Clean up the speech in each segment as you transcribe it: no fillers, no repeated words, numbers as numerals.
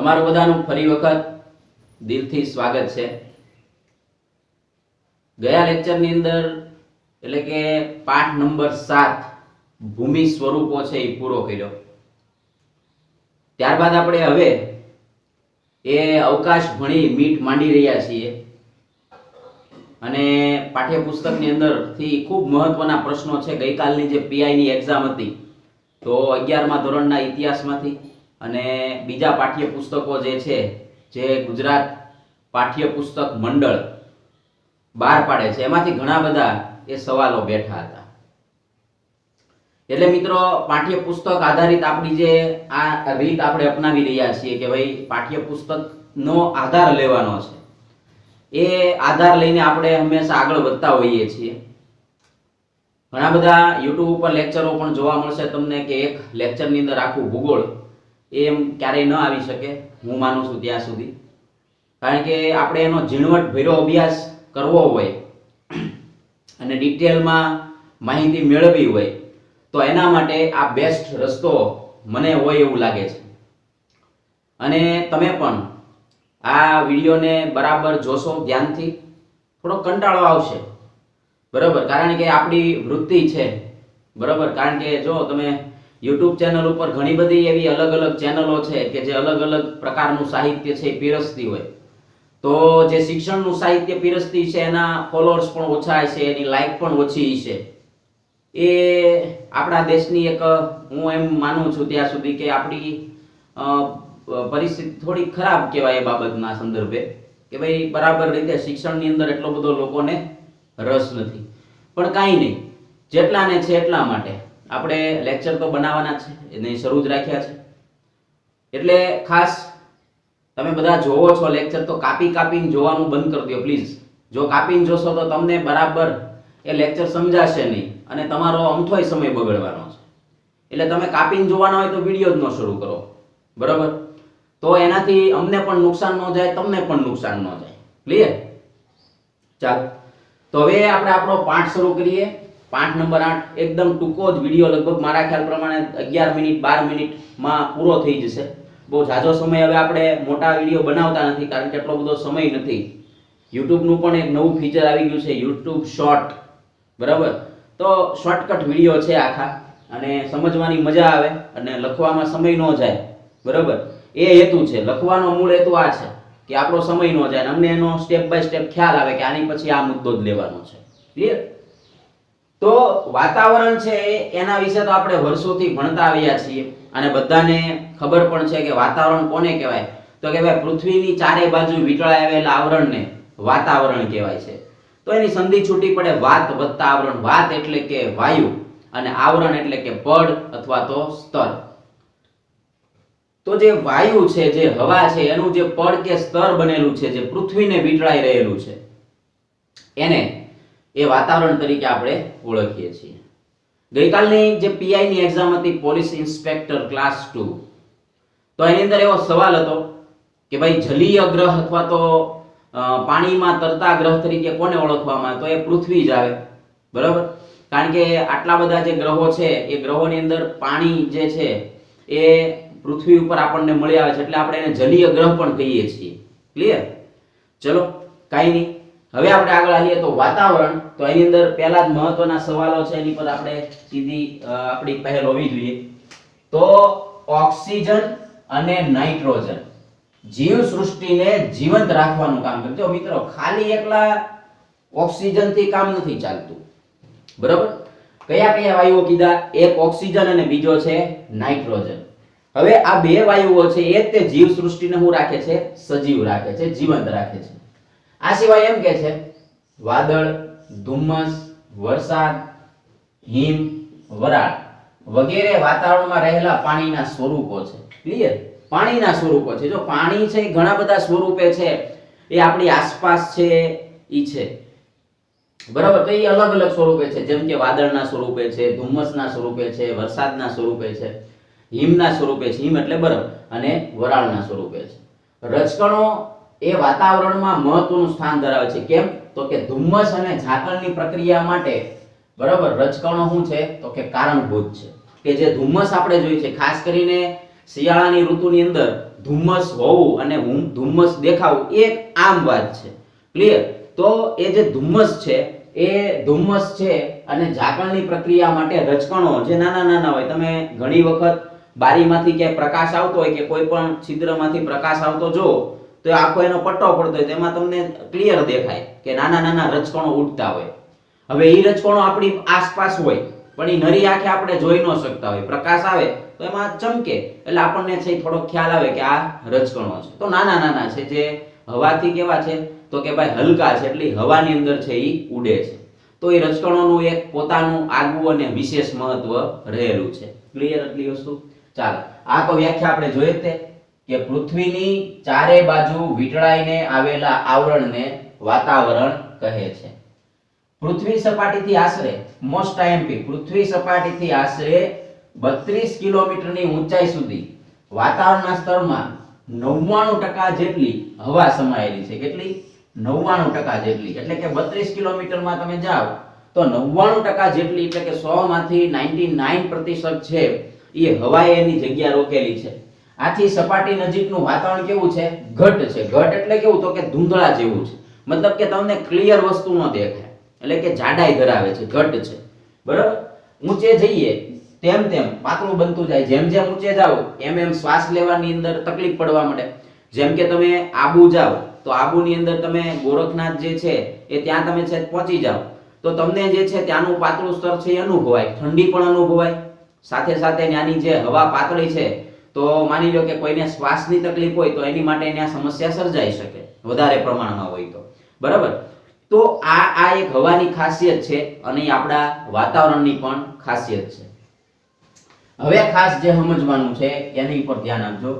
તમારું બધાનું ફરી વખત દિલથી સ્વાગત છે। ગયા લેક્ચરની અંદર એટલે કે પાઠ નંબર 7 ભૂમિ સ્વરૂપો છે એ પૂરો કર્યો। ત્યારબાદ આપણે હવે એ અવકાશ ભણી મીટ માંડી રહ્યા છીએ અને પાઠ્યપુસ્તકની અંદરથી ખૂબ મહત્વના પ્રશ્નો છે। ગઈકાલની જે પીઆઈની એક્ઝામ હતી તો 11મા ધોરણના ઇતિહાસમાંથી અને બીજા પાઠ્યપુસ્તકો જે છે જે ગુજરાત પાઠ્યપુસ્તક મંડળ બહાર પાડે છે એમાંથી ઘણા બધા એ સવાલો બેઠા હતા। એટલે મિત્રો પાઠ્યપુસ્તક આધારિત આપણી જે આ રીત આપણે અપનાવી રહ્યા છીએ કે ભાઈ પાઠ્યપુસ્તકનો આધાર લેવાનો છે, એ આધાર લઈને આપણે હંમેશા આગળ વધતા હોઈએ છીએ। ઘણા બધા YouTube ઉપર લેક્ચરો પણ જોવા મળશે તમને કે એક લેક્ચરની અંદર આખું ભૂગોળ એમ ક્યારેય ન આવી શકે, હું માનું છું ત્યાં સુધી। કારણ કે આપણે એનો ઝીણવટભર્યો અભ્યાસ કરવો હોય અને ડિટેલમાં માહિતી મેળવવી હોય તો એના માટે આ બેસ્ટ રસ્તો મને હોય એવું લાગે છે। અને તમે પણ આ વિડીયોને બરાબર જોશો ધ્યાનથી, થોડો કંટાળો આવશે બરાબર, કારણ કે આપણી વૃત્તિ છે બરાબર। કારણ કે જો તમે YouTube ચેનલ ઉપર ઘણી બધી એવી અલગ અલગ ચેનલો છે કે જે અલગ અલગ પ્રકારનું સાહિત્ય છે પીરસતી હોય, તો જે શિક્ષણનું સાહિત્ય પીરસતી છે એના ફોલોઅર્સ પણ ઓછા છે, એની લાઈક પણ ઓછી છે। એ આપણા દેશની એક હું એમ માનું છું ત્યાં સુધી કે આપણી પરિસ્થિતિ થોડી ખરાબ કહેવાય એ બાબતના સંદર્ભે કે ભાઈ બરાબર રીતે શિક્ષણની અંદર એટલો બધો લોકોને રસ નથી। પણ કાંઈ નહીં, જેટલાને છે એટલા માટે આપણે લેક્ચર તો બનાવવાના છે, એને શરૂ જ રાખ્યા છે। એટલે ખાસ તમે બધા જોવો છો લેક્ચર તો કાપીને જોવાનું બંધ કરી દો પ્લીઝ। જો કાપીને જોશો તો તમને બરાબર એ લેક્ચર સમજાશે નહીં અને તમારો અમથોય સમય બગડવાનો છે। એટલે તમે કાપીને જોવાના હોય તો વિડીયો જ ન શરૂ કરો બરાબર, તો એનાથી અમને પણ નુકસાન ન જાય, તમને પણ નુકસાન ન જાય। ક્લિયર? ચાલો તો હવે આપણે આપણો પાઠ શરૂ કરીએ। પાઠ નંબર 8 એકદમ ટૂંકો જ વિડીયો, લગભગ મારા ખ્યાલ પ્રમાણે 11 મિનિટ 12 મિનિટમાં પૂરો થઈ જશે। બહુ ઝાઝો સમય હવે આપણે મોટા વિડીયો બનાવતા નથી કારણ કે એટલો બધો સમય નથી। YouTube નું પણ એક નવું ફીચર આવી ગયું છે YouTube શોર્ટ બરાબર, તો શોર્ટકટ વિડીયો છે આખા અને સમજવાની મજા આવે અને લખવામાં સમય ન જાય બરાબર, એ હેતુ છે। લખવાનો મૂળ હેતુ આ છે કે આપણો સમય ન જાય, અમને એનો સ્ટેપ બાય સ્ટેપ ખ્યાલ આવે કે આની પછી આ મુદ્દો જ લેવાનો છે। ક્લિયર? તો વાતાવરણ છે એના વિશે તો આપણે વર્ષોથી ભણતા આવ્યા છીએ અને બધાને ખબર પણ છે કે વાતાવરણ કોને કહેવાય, તો કે ભાઈ પૃથ્વીની ચારે બાજુ વીંટળાઈ આવેલા આવરણને વાતાવરણ કહેવાય છે। તો એની સંધિ છૂટી પડે વાત વત્તા આવરણ। વાત એટલે કે વાયુ અને આવરણ એટલે કે પડ અથવા તો સ્તર। તો જે વાયુ છે, જે હવા છે, એનું જે પડ કે સ્તર બનેલું છે, જે પૃથ્વીને વીંટળાઈ રહેલું છે, એને એ વાતાવરણ તરીકે આપણે ઓળખીએ છીએ। ગઈકાલની જે પીઆઈની એક્ઝામ હતી પોલીસ ઇન્સ્પેક્ટર ક્લાસ 2, તો એની અંદર એવો સવાલ હતો કે ભાઈ જલીય ગ્રહ અથવા તો પાણીમાં તરતા ગ્રહ તરીકે કોને ઓળખવામાં આવે, તો એ પૃથ્વી જ આવે બરાબર। કારણ કે આટલા બધા જે ગ્રહો છે એ ગ્રહોની અંદર પાણી જે છે એ પૃથ્વી ઉપર આપણને મળી આવે છે, એટલે આપણે એને જલીય ગ્રહ પણ કહીએ છીએ। ક્લિયર? ચલો કાંઈ નહીં, હવે આપણે આગળ આવીએ તો વાતાવરણ, તો એની અંદર પહેલા જ મહત્વના સવાલો છે એની પર આપણે સીધી આપણી પહેલ હોવી જોઈએ। તો ઓક્સિજન અને નાઇટ્રોજન જીવ સૃષ્ટિને જીવંત રાખવાનું કામ કરે। જો મિત્રો ખાલી એકલા ઓક્સિજન થી કામ નથી ચાલતું બરાબર। કયા કયા વાયુઓ કીધા? એક ઓક્સિજન અને બીજો છે નાઇટ્રોજન। હવે આ બે વાયુઓ છે એ તે જીવ સૃષ્ટિને શું રાખે છે? સજીવ રાખે છે, જીવંત રાખે છે। આ સિવાય એમ કે છે વાદળ, ધુમ્મસ, વરસાદ, હિમ, વરાળ વગેરે વાતાવરણમાં રહેલા પાણીના સ્વરૂપો છે। ક્લિયર? પાણીના સ્વરૂપો છે। જો પાણી છે એ ઘણા બધા સ્વરૂપે છે, એ આપણી આસપાસ છે ઈ છે બરાબર, તો એ અલગ અલગ સ્વરૂપે છે, જેમ કે વાદળના સ્વરૂપે છે, ધુમ્મસના સ્વરૂપે છે, વરસાદના સ્વરૂપે છે, હિમના સ્વરૂપે છે, હિમ એટલે બરફ, અને વરાળના સ્વરૂપે છે। રજકણો એ વાતાવરણમાં મહત્વનું સ્થાન ધરાવે છે। કેમ? તો કે ધુમ્મસ અને ઝાકળની પ્રક્રિયા માટે બરાબર રજકણો શું છે તો કે કારણભૂત છે। કે જે ધુમ્મસ આપણે જોઈ છે, ખાસ કરીને શિયાળાની ઋતુની અંદર ધુમ્મસ હોવું અને ધુમ્મસ દેખાવું એ એક આમ વાત છે. ક્લિયર? તો એ જે ધુમ્મસ છે એ ધુમ્મસ છે અને ઝાકળની પ્રક્રિયા માટે રજકણો જે નાના નાના હોય, તમે ઘણી વખત બારીમાંથી ક્યાંય પ્રકાશ આવતો હોય કે કોઈ પણ છિદ્રમાંથી પ્રકાશ આવતો જો તો આખો એનો પટ્ટો પડતો હોય તેમાં તમને ક્લિયર દેખાય કે નાના નાના રજકણો ઉડતા હોય. હવે એ રજકણો આપણી આસપાસ હોય પણ એ નરી આંખે આપણે જોઈ ન શકતા હોય. પ્રકાશ આવે તો એમાં ચમકે એટલે આપણને છે થોડો ખ્યાલ આવે કે આ રજકણો છે. તો નાના નાના છે જે હવાથી કેવા છે તો કે ભાઈ હલકા છે એટલે હવાની અંદર છે એ ઉડે છે. તો એ રજકણોનું એક પોતાનું આગવું અને વિશેષ મહત્વ રહેલું છે. ક્લિયર એટલી વસ્તુ? ચાલો, આ તો વ્યાખ્યા આપણે જોઈ જ કે પૃથ્વીની ચારે બાજુ વીંટળાઈને આવેલા આવરણને વાતાવરણ કહે છે. પૃથ્વી સપાટીથી આશરે મોસ્ટ આઈએમપી પૃથ્વી સપાટીથી આશરે 32 કિલોમીટરની ઊંચાઈ સુધી વાતાવરણના સ્તરમાં 99% જેટલી હવા સમાયેલી છે. કેટલી? 99% જેટલી. એટલે કે 32 કિલોમીટરમાં તમે જાઓ તો 99% જેટલી એટલે કે 100 માંથી 99% છે એ હવાએ એની જગ્યા રોકેલી છે. આથી સપાટી નજીકનું વાતાવરણ કેવું છે? ઘટ છે. ઘટ એટલે કેવું તો કે ધૂંધળા જેવું છે. મતલબ કે તમને ક્લિયર વસ્તુ ન દેખાય એટલે કે જાડાઈ ધરાવે છે, ઘટ છે. બરાબર? ઊંચે જઈએ તેમ તેમ પાતળું બનતું જાય. જેમ જેમ ઊંચે જાઓ એમ એમ શ્વાસ લેવાની અંદર તકલીફ પડવા માંડે. જેમ કે તમે આબુ જાઓ તો આબુની અંદર તમે ગોરખનાથ જે છે એ ત્યાં તમે છે પહોંચી જાઓ તો તમને જે છે ત્યાંનું પાતળું સ્તર છે એ અનુભવાય, ઠંડી પણ અનુભવાય. સાથે સાથે ત્યાંની જે હવા પાતળી છે તો માની લો કે કોઈને શ્વાસની તકલીફ હોય તો એની માટે ત્યાં સમસ્યા સર્જાઈ શકે વધારે પ્રમાણમાં હોય તો. બરાબર? તો આ એક હવાની ખાસિયત છે અને આપણા વાતાવરણની પણ ખાસિયત છે. હવે ખાસ જે સમજવાનું છે એની ઉપર ધ્યાન આપજો.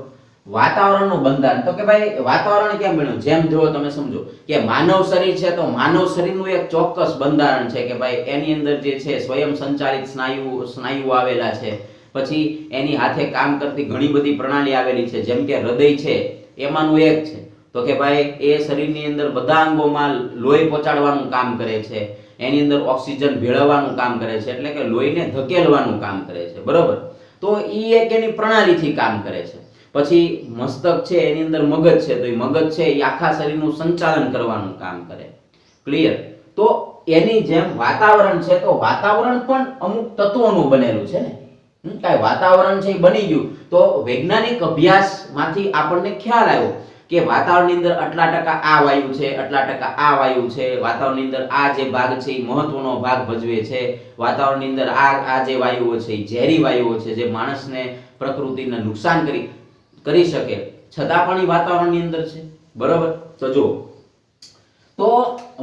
વાતાવરણનું બંધારણ તો કે ભાઈ વાતાવરણ કેમ બન્યું? જેમ જો તમે સમજો કે માનવ શરીર છે તો માનવ શરીરનું એક ચોક્કસ બંધારણ છે કે ભાઈ એની અંદર જે છે સ્વયં સંચાલિત સ્નાયુઓ આવેલા છે. પછી એની હાથે કામ કરતી ઘણી બધી પ્રણાલી આવેલી છે. જેમ કે હૃદય છે એમાંનું એક છે તો કે ભાઈ એ શરીરની અંદર બધા અંગોમાં લોહી પહોંચાડવાનું કામ કરે છે. એની અંદર ઓક્સિજન ભેળવવાનું કામ કરે છે એટલે કે લોહીને ધકેલવાનું કામ કરે છે. બરોબર? તો ઈ એક એની પ્રણાલીથી કામ કરે છે. પછી મસ્તક છે એની અંદર મગજ છે તો એ મગજ છે એ આખા શરીરનું સંચાલન કરવાનું કામ કરે. ક્લિયર? તો એની જેમ વાતાવરણ છે તો વાતાવરણ પણ અમુક તત્વોનું બનેલું છે ને. કાંઈ વાતાવરણ છે એ બની ગયું તો વૈજ્ઞાનિક અભ્યાસમાંથી આપણને ખ્યાલ આવ્યો કે વાતાવરણની અંદર આટલા ટકા આ વાયુ છે, આટલા ટકા આ વાયુ છે. વાતાવરણની અંદર આ જે ભાગ છે એ મહત્વનો ભાગ ભજવે છે. વાતાવરણની અંદર આ જે વાયુઓ છે એ ઝેરી વાયુઓ છે જે માણસને પ્રકૃતિને નુકસાન કરી શકે છતાં પણ એ વાતાવરણની અંદર છે. બરોબર? તો જો તો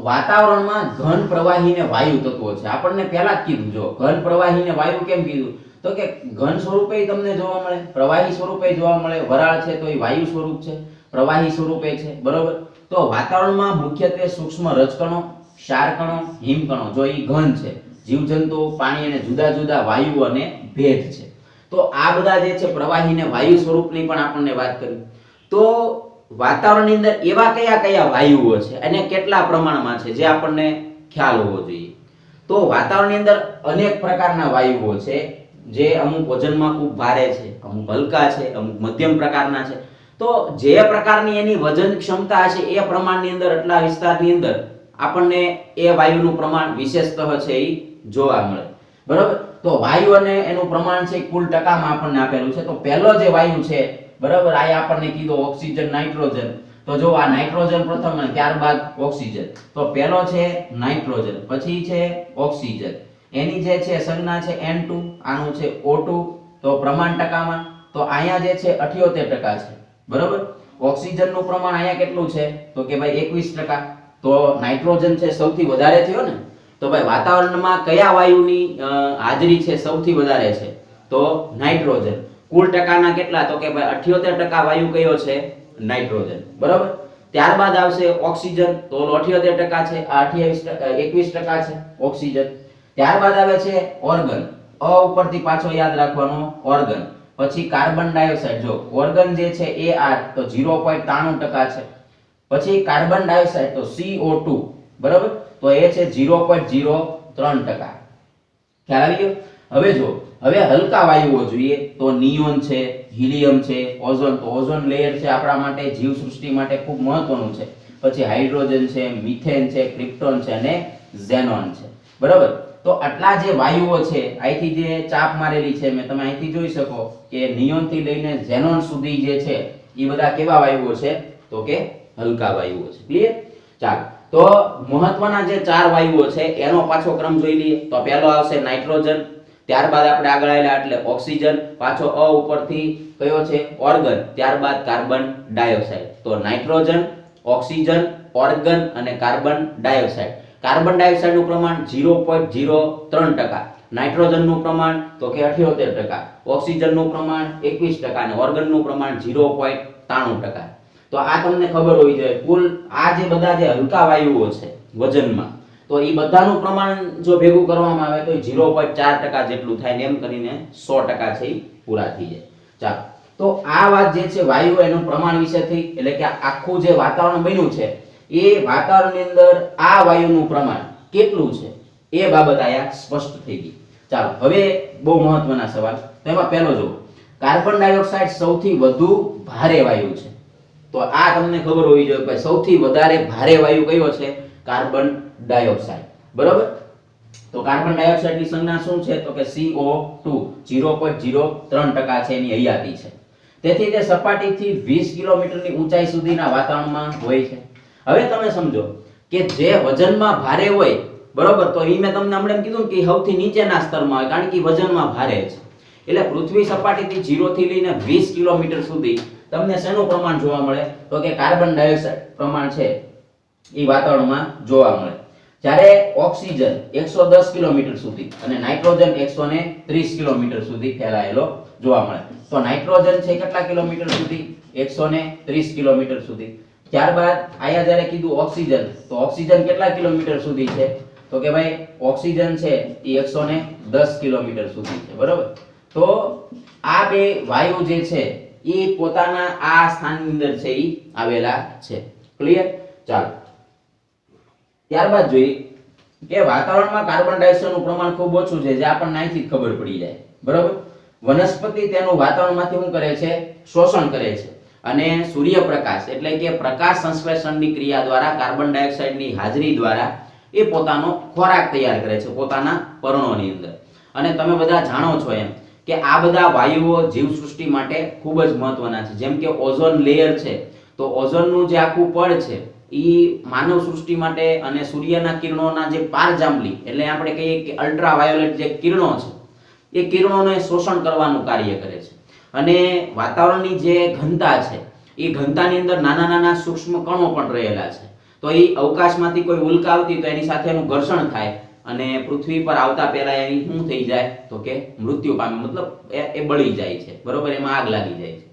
વાતાવરણમાં ઘન પ્રવાહી ને વાયુ તત્વો છે. આપણને પહેલા જ કીધું. જો ઘન પ્રવાહી ને વાયુ કેમ કીધું તો કે ઘન સ્વરૂપે તમને જોવા મળે, પ્રવાહી સ્વરૂપે જોવા મળે. વરાળ છે તો એ વાયુ સ્વરૂપ છે, પ્રવાહી સ્વરૂપે છે. બરોબર? તો વાતાવરણમાં મુખ્યત્વે સૂક્ષ્મ રજકણો, ક્ષારકણો, હિમકણો જો એ ઘન છે, જીવજંતુ, પાણી અને જુદા જુદા વાયુ અને ભેજ છે. તો આ બધા જે છે પ્રવાહી ને વાયુ સ્વરૂપની પણ આપણને વાત કરી. તો વાતાવરણની અંદર એવા કયા કયા વાયુઓ છે અને કેટલા પ્રમાણમાં છે જે આપણને ખ્યાલ હોવો જોઈએ. તો વાતાવરણની અંદર અનેક પ્રકારના વાયુઓ છે જે અમુક વજનમાં ખૂબ ભારે છે, અમુક હલકા છે, અમુક મધ્યમ પ્રકારના છે. તો જે પ્રકારની એની વજન ક્ષમતા છે એ પ્રમાણની અંદર એટલા વિસ્તારની અંદર આપણને એ વાયુનું પ્રમાણ વિશેષતઃ છે એ જોવા મળે. બરાબર? તો વાયુ અને એનું પ્રમાણ છે કુલ ટકામાં આપણને આપેલું છે. તો પહેલો જે વાયુ છે બરાબર આ આપણને કીધો ઓક્સિજન, નાઇટ્રોજન. તો જો આ નાઇટ્રોજન પ્રથમ અને ત્યારબાદ ઓક્સિજન. તો પહેલો છે નાઇટ્રોજન, પછી છે ઓક્સિજન. એની જે છે સંજ્ઞા છે N2, આનું છે O2. તો પ્રમાણ ટકામાં તો અહીંયા જે છે 78% છે. બરાબર? ઓક્સિજનનું પ્રમાણ અહીંયા કેટલું છે તો કે ભાઈ 21%. તો નાઇટ્રોજન છે સૌથી વધારે થયો ને. તો ભાઈ વાતાવરણમાં કયા વાયુની હાજરી છે સૌથી વધારે છે તો નાઇટ્રોજન. કુલ ટકાના કેટલા તો કે ભાઈ 78% વાયુ કયો છે નાઇટ્રોજન. બરાબર? ત્યારબાદ આવશે ઓક્સિજન તો 78% છે, આ 21% છે ઓક્સિજન. ત્યારબાદ આવે છે ઓર્ગન. અ ઉપરથી પાછો યાદ રાખવાનો ઓર્ગન. પછી કાર્બન ડાયોક્સાઇડ. જો ઓર્ગન જે છે એ 8 તો 0.93% છે. પછી કાર્બન ડાયોક્સાઇડ તો CO2. બરાબર? તો એ છે 0.03%. ખ્યાલ આવી ગયો? હવે જો હવે હલકા વાયુઓ જોઈએ તો નિયોન છે, હિલિયમ છે, ઓઝોન. તો ઓઝોન લેયર છે આપણા માટે જીવસૃષ્ટિ માટે ખૂબ મહત્વનું છે. પછી હાઇડ્રોજન છે, મિથેન છે, ક્રિપ્ટોન છે અને ઝેનોન છે. બરાબર. તો આટલા જે વાયુઓ છે, અહીંથી જે ચાપ મારેલી છે મેં, તમે અહીંથી જોઈ શકો કે નિયોન થી લઈને ઝેનોન સુધી જે છે એ બધા કેવા વાયુઓ છે? તો કે હલકા વાયુઓ છે. ક્લિયર? ચાલો, તો મહત્વના જે 4 વાયુઓ છે એનો પાછો ક્રમ જોઈ લઈએ. તો પહેલો આવશે નાઇટ્રોજન, ત્યારબાદ આપણે આગળ આવેલા એટલે ઓક્સિજન, પાછો અ ઉપરથી કયો છે? ઓર્ગન, ત્યારબાદ કાર્બન ડાયોક્સાઇડ. તો નાઇટ્રોજન, ઓક્સિજન, ઓર્ગન અને કાર્બન ડાયોક્સાઇડ. કાર્બન ડાયોક્સાઇડનું પ્રમાણ 0.03%, નાઇટ્રોજનનું પ્રમાણ તો કે 78%, ઓક્સિજનનું પ્રમાણ 21% અને ઓર્ગનનું પ્રમાણ 0.93%. તો આ તમને ખબર હોવી જોઈએ. કુલ આ જે બધા જે હલકા વાયુઓ છે વજનમાં, તો એ બધાનું પ્રમાણ જો ભેગું કરવામાં આવે તો 0.4% જેટલું થાય ને એમ કરીને 100% છે એ પૂરા થઈ જાય. ચાલો, તો આ વાત જે છે વાયુ એનું પ્રમાણ વિશે થઈ, એટલે કે આખું જે વાતાવરણ બન્યું છે એ વાતાવરણની અંદર આ વાયુનું પ્રમાણ કેટલું છે એ બાબત આયા સ્પષ્ટ થઈ ગઈ. ચાલો, હવે બહુ મહત્વના સવાલ. તો એમાં પહેલો જુઓ, કાર્બન ડાયોક્સાઇડ સૌથી વધુ ભારે વાયુ છે. તો આ તમને ખબર હોવી જોઈએ કે સૌથી વધારે ભારે વાયુ કયો છે? Carbon dioxide. બરોબર. તો કાર્બન ડાયોક્સાઇડ ની સંજ્ઞા શું છે? તો કે CO2, 0.03% છે એની હયાતી છે. તેથી તે સપાટીથી 20 કિલોમીટરની ઊંચાઈ સુધીના વાતાવરણમાં હોય છે. હવે તમે સમજો કે જે વજનમાં ભારે હોય, બરોબર, તો ઈ મેં તમને હમણાં કીધું કે સૌથી નીચેના સ્તરમાં હોય, કારણ કે વજનમાં ભારે છે. એટલે પૃથ્વી સપાટીથી 0 થી લઈને 20 કિલોમીટર સુધી તમને શેનું પ્રમાણ જોવા મળે? તો કે કાર્બન ડાયોક્સાઇડ પ્રમાણ છે એ વાતાવરણમાં જોવા મળે. જ્યારે ઓક્સિજન 110 કિલોમીટર સુધી અને નાઇટ્રોજન 130 કિલોમીટર સુધી ફેલાયેલો જોવા મળે. તો નાઇટ્રોજન છે કેટલા કિલોમીટર સુધી? 130 કિલોમીટર સુધી. ત્યારબાદ આયા જ્યારે કીધું ઓક્સિજન, તો ઓક્સિજન કેટલા કિલોમીટર સુધી છે? તો કે ભાઈ ઓક્સિજન છે એ 110 કિલોમીટર સુધી છે. બરોબર. તો આ બે વાયુ જે છે એ પોતાના આ સ્થાનની અંદર છે એ આવેલા છે. ક્લિયર? ચાલો, ત્યારબાદ જોઈએ કે વાતાવરણમાં કાર્બન ડાયોક્સાઇડનું પ્રમાણ ખૂબ ઓછું છે, જે આપણને અહીંથી જ ખબર પડી જાય. બરોબર. વનસ્પતિ તેનું વાતાવરણમાંથી શું કરે છે? શોષણ કરે છે. અને સૂર્યપ્રકાશ એટલે કે પ્રકાશ સંશ્લેષણની ક્રિયા દ્વારા કાર્બન ડાયોક્સાઇડની હાજરી દ્વારા એ પોતાનો ખોરાક તૈયાર કરે છે પોતાના પર્ણોની અંદર. અને તમે બધા જાણો છો એમ કે આ બધા વાયુઓ જીવસૃષ્ટિ માટે ખૂબ જ મહત્વના છે. જેમ કે ઓઝોન લેયર છે, તો ઓઝોનનું જે આખું પડ છે એ માનવ સૃષ્ટિ માટે અને સૂર્યના કિરણોના જે પારજાંબલી એટલે આપણે કહીએ કે અલ્ટ્રાવાયોલેટ જે કિરણો છે એ કિરણોને શોષણ કરવાનું કાર્ય કરે છે. અને વાતાવરણની જે ઘનતા છે એ ઘનતાની અંદર નાના નાના સૂક્ષ્મ કણો પણ રહેલા છે. તો એ અવકાશમાંથી કોઈ ઉલ્કા આવતી તો એની સાથે એનું ઘર્ષણ થાય અને પૃથ્વી પર આવતા પહેલા એની શું થઈ જાય? તો કે મૃત્યુ પામે, મતલબ એ બળી જાય છે. બરોબર. એમાં આગ લાગી જાય છે.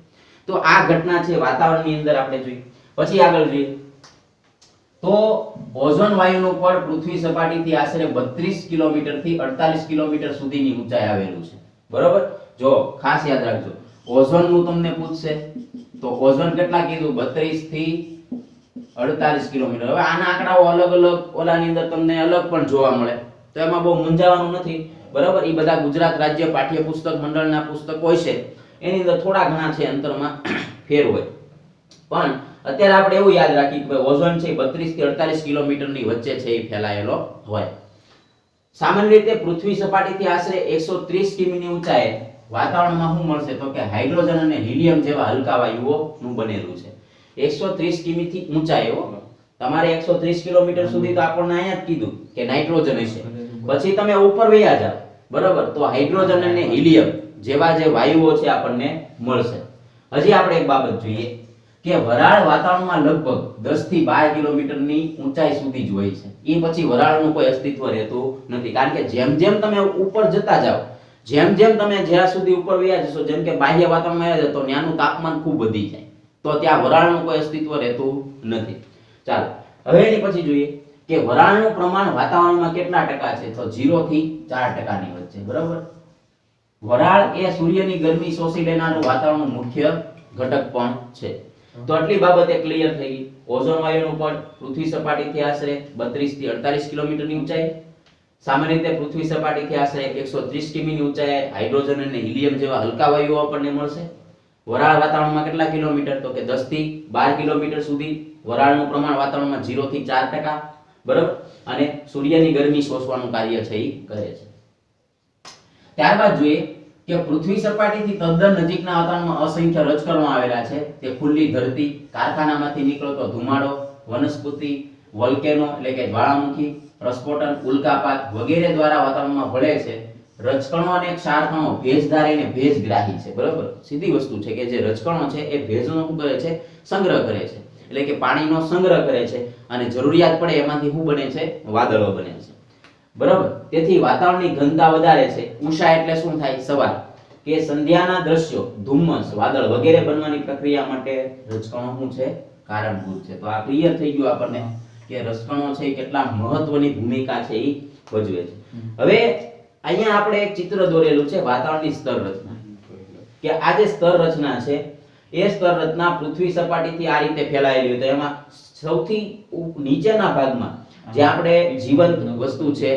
તો આ ઘટના છે વાતાવરણની અંદર આપણે જોઈ. પછી આગળ જોઈએ તો ઓઝોન વાયુનું પડ પૃથ્વી સપાટીથી આશરે 32 કિલોમીટર થી 48 કિલોમીટર સુધીની ઊંચાઈ આવેલું છે. બરોબર. જો ખાસ યાદ રાખજો, ઓઝોનનું તમને પૂછશે તો ઓઝોન કેટલા કીધું? 32 થી 48 કિલોમીટર. હવે આના આંકડાઓ અલગ અલગ ઓલાની અંદર તમને અલગ પણ જોવા મળે, તો એમાં બહુ મૂંઝાવાનું નથી. બરાબર. એ બધા ગુજરાત રાજ્ય પાઠ્યપુસ્તક મંડળના પુસ્તકો હોય છે એની અંદર થોડા ઘણા છે અંતરમાં ફેર હોય. પણ અત્યારે આપણે એવું યાદ રાખીએ કે ઓઝોન છે 32 થી 48 કિલોમીટરની વચ્ચે છે એ ફેલાયેલો હોય. સામાન્ય રીતે પૃથ્વી સપાટીથી આશરે 130 કિમીની ઊંચાઈએ વાતાવરણમાં શું મળશે? તો કે હાઇડ્રોજન અને હિલિયમ જેવા હલકા વાયુઓનું બનેલું છે. 130 કિમી થી ઊંચાઈ હો. તમારે 130 કિલોમીટર સુધી તો આપણને અહીંયા જ કીધું કે નાઇટ્રોજન હશે. પછી તમે ઉપર વયા જાવ, બરોબર, તો હાઇડ્રોજન અને હિલિયમ જેવા જે વાયુઓ છે આપણને મળશે. હજી આપણે એક બાબત જોઈએ કે વરાળ વાતાવરણમાં લગભગ 10 થી 12 કિલોમીટરની ઊંચાઈ સુધી જ હોય છે. એ પછી વરાળનું કોઈ અસ્તિત્વ રહેતું નથી, કારણ કે જેમ જેમ તમે ઉપર જતા જાવ, જેમ જેમ તમે જ્યાં સુધી ઉપર વયા જશો, જેમ કે બાહ્ય વાતાવરણમાં આવ્યા તો ત્યાંનું તાપમાન ખૂબ વધી જાય, તો ત્યાં વરાળનું કોઈ અસ્તિત્વ રહેતું નથી. ચાલો, હવે એની પછી જોઈએ કે વરાળનું પ્રમાણ વાતાવરણમાં કેટલા ટકા છે? તો 0 થી 4% ની વચ્ચે. બરાબર. વરાળ એ સૂર્યની ગરમી શોષી લેનારું વાતાવરણનું મુખ્ય ઘટક પણ છે. તો આટલી બાબતે ક્લિયર થઈ ગઈ. ઓઝોન વાયુનું પડ પૃથ્વી સપાટીથી આશરે 32 થી 48 કિલોમીટરની ઊંચાઈ. સામાન્ય રીતે પૃથ્વી સપાટીથી આશરે 130 કિમીની ઊંચાઈએ હાઇડ્રોજન અને હિલિયમ જેવા હલકા વાયુઓ આપણને મળશે. વરાળ વાતાવરણમાં કેટલા કિલોમીટર? તો કે 10 થી 12 કિલોમીટર સુધી વરાળનું પ્રમાણ વાતાવરણમાં 0 થી 4%, બરાબર. અને સૂર્યની ગરમી શોષવાનું કાર્ય છે એ કરે છે. ત્યારબાદ જોઈએ કે પૃથ્વી સપાટીથી તદ્દન નજીકના વાતાવરણમાં અસંખ્ય રજકણો આવેલા છે. તે ખુલ્લી ધરતી, કારખાનામાંથી નીકળતો ધુમાડો, વનસ્પતિ, વોલ્કેનો એટલે કે જ્વાળામુખી, પ્રસ્ફોટન, ઉલ્કાપાત વગેરે દ્વારા વાતાવરણમાં ભળે છે. રજકણો અને ક્ષારકણો ભેજધારી અને ભેજગ્રાહી છે, બરાબર. સીધી વસ્તુ છે કે જે રજકણો છે એ ભેજનો શું કરે છે? સંગ્રહ કરે છે, એટલે કે પાણીનો સંગ્રહ કરે છે અને જરૂરિયાત પડે એમાંથી શું બને છે? વાદળો બને છે, બરાબર. તેથી વાતાવરણની ઘનતા વધારે છે. ઉષા એટલે શું થાય? સવાર કે સંધ્યાના દ્રશ્યો, ધુમ્મસ, વાદળ વગેરે બનવાની પ્રક્રિયા માટે રજકણો શું છે? કારણભૂત છે. તો આ ક્લિયર થઈ ગયું આપણને કે રજકણો છે એ કેટલા મહત્વની ભૂમિકા છે એ ભજવે છે. હવે અહીંયા આપણે એક ચિત્ર દોરેલું છે વાતાવરણની સ્તર રચના, કે આ જે સ્તર રચના છે એ સ્તર રચના પૃથ્વી સપાટીથી આ રીતે ફેલાયેલી હોય. તો એમાં સૌથી નીચેના ભાગમાં જે આપણે જીવંત વસ્તુ છે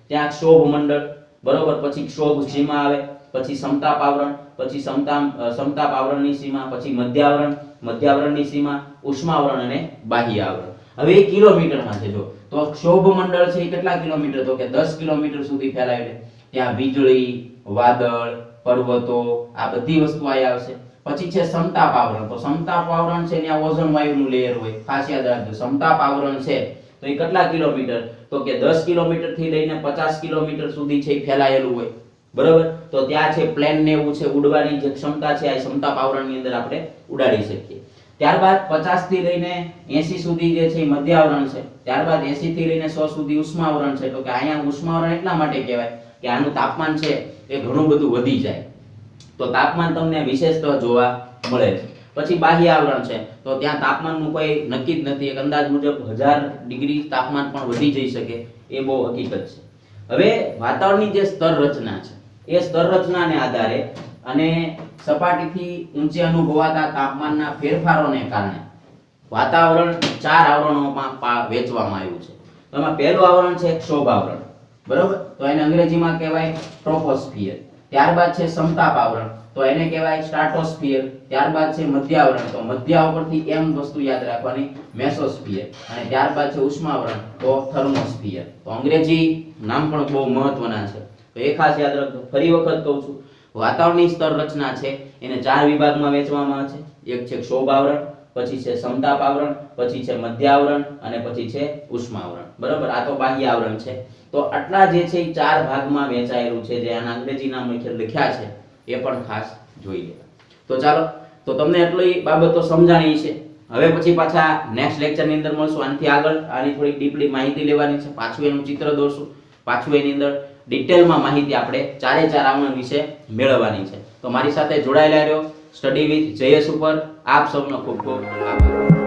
ત્યાં ક્ષોભ મંડળ, બરોબર, પછી ક્ષોભ સીમા આવે, પછી સમતાપ આવરણ, પછી સમતાપ આવરણની સીમા, પછી મધ્યાવરણની સીમા, ઉષ્માવરણ અને બાહ્ય આવરણ. હવે એ કિલોમીટરમાં છે. જો તો ક્ષોભ મંડળ છે એ કેટલા કિલોમીટર? તો કે 10 કિલોમીટર સુધી ફેલાયેલું. ત્યાં વીજળી, વાદળ, પર્વતો આ બધી વસ્તુ આયા આવશે. પછી છે સમતાપ આવરણ. તો સમતાપ આવરણ છે ત્યાં ઓઝોન વાયુનું લેયર હોય. ખાસ યાદ રાખજો, સમતાપ આવરણ છે તો એ કેટલા કિલોમીટર? તો કે 10 કિલોમીટર થી લઈને 50 કિલોમીટર સુધી છે ફેલાયેલું હોય, બરાબર. તો ત્યાં છે પ્લેન ને એવું છે, ઉડવાની જે ક્ષમતા છે આ સમતાપ આવરણની અંદર આપણે ઉડાડી શકીએ. ત્યારબાદ 50 થી લઈને 80 સુધી જે છે મધ્યાવરણ છે. ત્યારબાદ 80 થી લઈને 100 સુધી ઉષ્માવરણ છે. તો કે અહીંયા ઉષ્માવરણ એટલા માટે કહેવાય કે આનું તાપમાન છે એ ઘણું બધું વધી જાય, તો તાપમાન તમને વિશેષ જોવા મળે છે. પછી બાહ્ય આવરણ છે તો ત્યાં તાપમાનનું કોઈ નક્કી જ નથી. એક અંદાજ મુજબ 1000 ડિગ્રી તાપમાન પણ વધી જઈ શકે, એ બહુ હકીકત છે. હવે વાતાવરણની જે સ્તર રચના છે એ સ્તર રચનાને આધારે અને સપાટીથી ઊંચે અનુભવાતા તાપમાનના ફેરફારોને કારણે વાતાવરણ 4 આવરણોમાં વહેંચવામાં આવ્યું છે. તો એમાં પહેલું આવરણ છે ક્ષોભ આવરણ, બરાબર. તો એને અંગ્રેજીમાં કહેવાય ટ્રોપોસ્ફિયર. ત્યારબાદ છે સમતાપ આવરણ, તો એને કહેવાય સ્ટ્રાટોસ્ફિયર. ત્યારબાદ છે મધ્યાવરણ, તો મધ્ય ઉપરથી એમ વસ્તુ યાદ રાખવાની, મેસોસ્ફિયર. અને ત્યારબાદ છે ઉષ્માવરણ, તો થર્મોસ્ફિયર. તો અંગ્રેજી નામ પણ બહુ મહત્વના છે, તો એ ખાસ યાદ રાખજો. ફરી વખત કહું છું, વાતાવરણની સ્તર રચના છે એને 4 વિભાગમાં વહેંચવામાં આવે છે. એક છે ક્ષોભ આવરણ, પછી છે સમતાપ આવરણ, પછી છે મધ્યાવરણ અને પછી છે ઉષ્માવરણ, બરાબર. આ તો બાહ્ય આવરણ છે. તો આટલા જે છે એ 4 ભાગમાં વહેંચાયેલું છે. જે આના અંગ્રેજી નામ લખ્યા છે એ પણ ખાસ જોઈ લેવા. તો ચાલો, તો તમને એટલી બાબતો સમજાણી છે. હવે પછી પાછા નેક્સ્ટ લેક્ચરની અંદર મળશું. આનાથી આગળ આની થોડી ડીપલી માહિતી લેવાની છે. પાછું એનું ચિત્ર દોરશું, પાછું એની અંદર ડિટેલમાં માહિતી આપણે 4 આવરણ વિશે મેળવવાની છે. તો મારી સાથે જોડાયેલા રહ્યો સ્ટડી વિથ જયેશ ઉપર. આપ સૌનો ખૂબ ખૂબ આભાર.